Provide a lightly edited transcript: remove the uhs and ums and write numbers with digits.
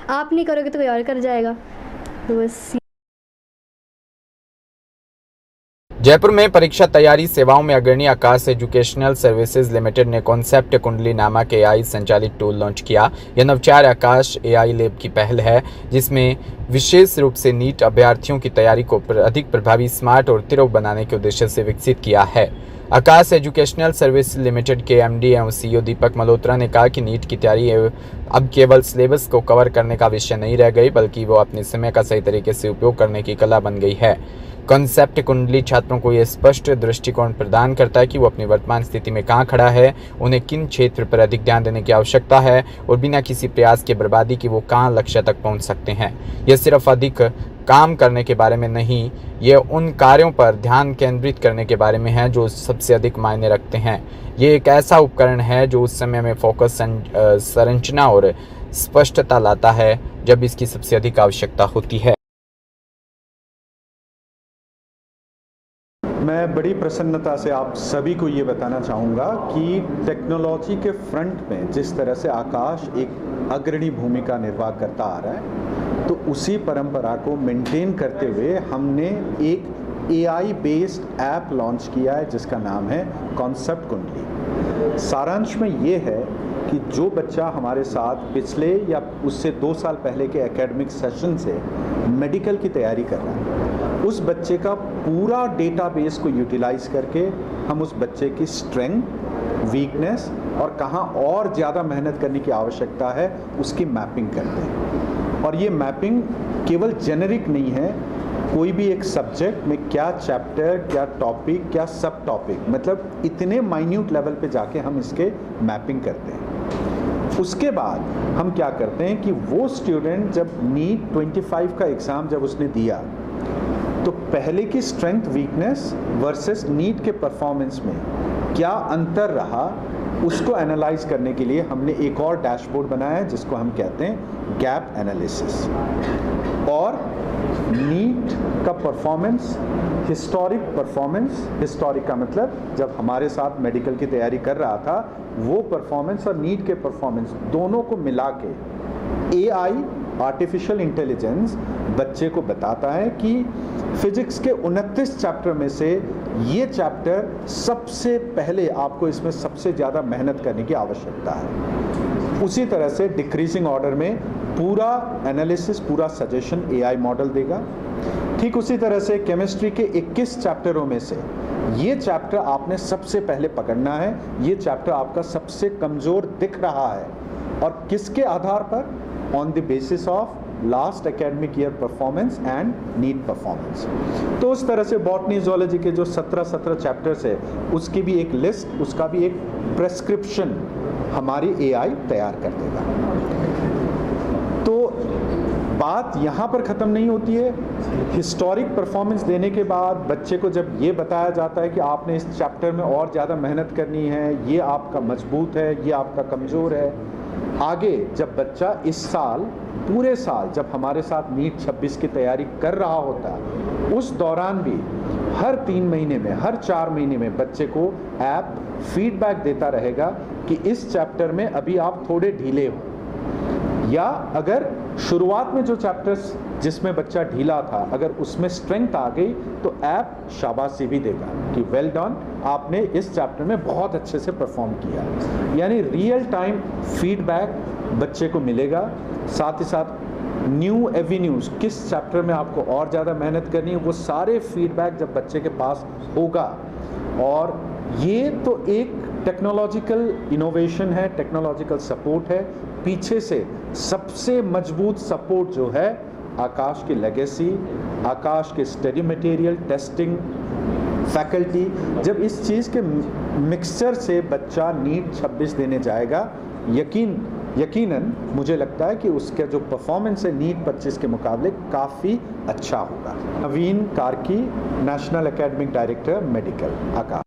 आप नहीं करोगे तो कोई और कर जाएगा। तो बस जयपुर में परीक्षा तैयारी सेवाओं में अग्रणी आकाश एजुकेशनल सर्विसेज लिमिटेड ने कॉन्सेप्ट कुंडली नामक एआई संचालित टूल लॉन्च किया। यह नवचार आकाश एआई लैब की पहल है, जिसमें विशेष रूप से नीट अभ्यर्थियों की तैयारी को अधिक प्रभावी, स्मार्ट और तिरक बनाने के उद्देश्य से विकसित किया है। आकाश एजुकेशनल सर्विस लिमिटेड के एमडी एवं सीईओ दीपक मल्होत्रा ने कहा कि नीट की तैयारी अब केवल सिलेबस को कवर करने का विषय नहीं रह गई, बल्कि वो अपने समय का सही तरीके से उपयोग करने की कला बन गई है। कॉन्सेप्ट कुंडली छात्रों को यह स्पष्ट दृष्टिकोण प्रदान करता है कि वो अपनी वर्तमान स्थिति में कहाँ खड़ा है, उन्हें किन क्षेत्र पर अधिक ध्यान देने की आवश्यकता है और बिना किसी प्रयास के बर्बादी की वो कहाँ लक्ष्य तक पहुँच सकते हैं। यह सिर्फ अधिक काम करने के बारे में नहीं, ये उन कार्यों पर ध्यान केंद्रित करने के बारे में है जो सबसे अधिक मायने रखते हैं। ये एक ऐसा उपकरण है जो उस समय में फोकस, संरचना और स्पष्टता लाता है जब इसकी सबसे अधिक आवश्यकता होती है। मैं बड़ी प्रसन्नता से आप सभी को ये बताना चाहूँगा कि टेक्नोलॉजी के फ्रंट में जिस तरह से आकाश एक अग्रणी भूमिका निर्वाह करता आ रहा है, तो उसी परंपरा को मेंटेन करते हुए हमने एक एआई बेस्ड ऐप लॉन्च किया है जिसका नाम है कॉन्सेप्ट कुंडली। सारांश में ये है कि जो बच्चा हमारे साथ पिछले या उससे 2 साल पहले के एकेडमिक सेशन से मेडिकल की तैयारी कर रहा है, उस बच्चे का पूरा डेटाबेस को यूटिलाइज करके हम उस बच्चे की स्ट्रेंथ, वीकनेस और कहाँ और ज़्यादा मेहनत करने की आवश्यकता है उसकी मैपिंग करते हैं। और ये मैपिंग केवल जेनेरिक नहीं है, कोई भी एक सब्जेक्ट में क्या चैप्टर, क्या टॉपिक, क्या सब टॉपिक, मतलब इतने माइन्यूट लेवल पे जाके हम इसके मैपिंग करते हैं। उसके बाद हम क्या करते हैं कि वो स्टूडेंट जब नीट 25 का एग्ज़ाम जब उसने दिया, तो पहले की स्ट्रेंथ वीकनेस वर्सेस नीट के परफॉर्मेंस में क्या अंतर रहा, उसको एनालाइज करने के लिए हमने एक और डैशबोर्ड बनाया है जिसको हम कहते हैं गैप एनालिसिस। और नीट का परफॉर्मेंस, हिस्टोरिक का मतलब जब हमारे साथ मेडिकल की तैयारी कर रहा था वो परफॉर्मेंस और नीट के परफॉर्मेंस दोनों को मिला के एआई, आर्टिफिशियल इंटेलिजेंस बच्चे को बताता है कि फिजिक्स के 29 चैप्टर में से ये चैप्टर सबसे पहले आपको इसमें सबसे ज़्यादा मेहनत करने की आवश्यकता है। उसी तरह से डिक्रीजिंग ऑर्डर में पूरा एनालिसिस, पूरा सजेशन एआई मॉडल देगा। ठीक उसी तरह से केमिस्ट्री के 21 चैप्टरों में से ये चैप्टर आपने सबसे पहले पकड़ना है, ये चैप्टर आपका सबसे कमज़ोर दिख रहा है, और किसके आधार पर? On the basis of last academic year performance and NEET performance. तो उस तरह से बॉटनी, ज़ूलॉजी के जो 17 चैप्टर्स है उसकी भी एक लिस्ट, उसका भी एक प्रेस्क्रिप्शन हमारी एआई तैयार कर देगा। तो बात यहाँ पर ख़त्म नहीं होती है। हिस्टोरिक परफॉर्मेंस देने के बाद बच्चे को जब ये बताया जाता है कि आपने इस चैप्टर में और ज़्यादा मेहनत करनी है, ये आपका मजबूत है, ये आपका कमज़ोर है, आगे जब बच्चा इस साल, पूरे साल जब हमारे साथ नीट 26 की तैयारी कर रहा होता है, उस दौरान भी हर 3 महीने में, हर 4 महीने में बच्चे को ऐप फीडबैक देता रहेगा कि इस चैप्टर में अभी आप थोड़े ढीले हो, या अगर शुरुआत में जो चैप्टर्स जिसमें बच्चा ढीला था अगर उसमें स्ट्रेंथ आ गई तो ऐप शाबाशी भी देगा कि वेल डन, आपने इस चैप्टर में बहुत अच्छे से परफॉर्म किया। यानी रियल टाइम फीडबैक बच्चे को मिलेगा। साथ ही साथ न्यू एवेन्यूज़, किस चैप्टर में आपको और ज़्यादा मेहनत करनी है, वो सारे फीडबैक जब बच्चे के पास होगा। और ये तो एक टेक्नोलॉजिकल इनोवेशन है, टेक्नोलॉजिकल सपोर्ट है। पीछे से सबसे मजबूत सपोर्ट जो है आकाश की लेगेसी, आकाश के स्टडी मटेरियल, टेस्टिंग, फैकल्टी, जब इस चीज़ के मिक्सचर से बच्चा नीट 26 देने जाएगा, यकीनन मुझे लगता है कि उसका जो परफॉर्मेंस है नीट 25 के मुकाबले काफ़ी अच्छा होगा। Naveen Karki, national academic director medical, आकाश।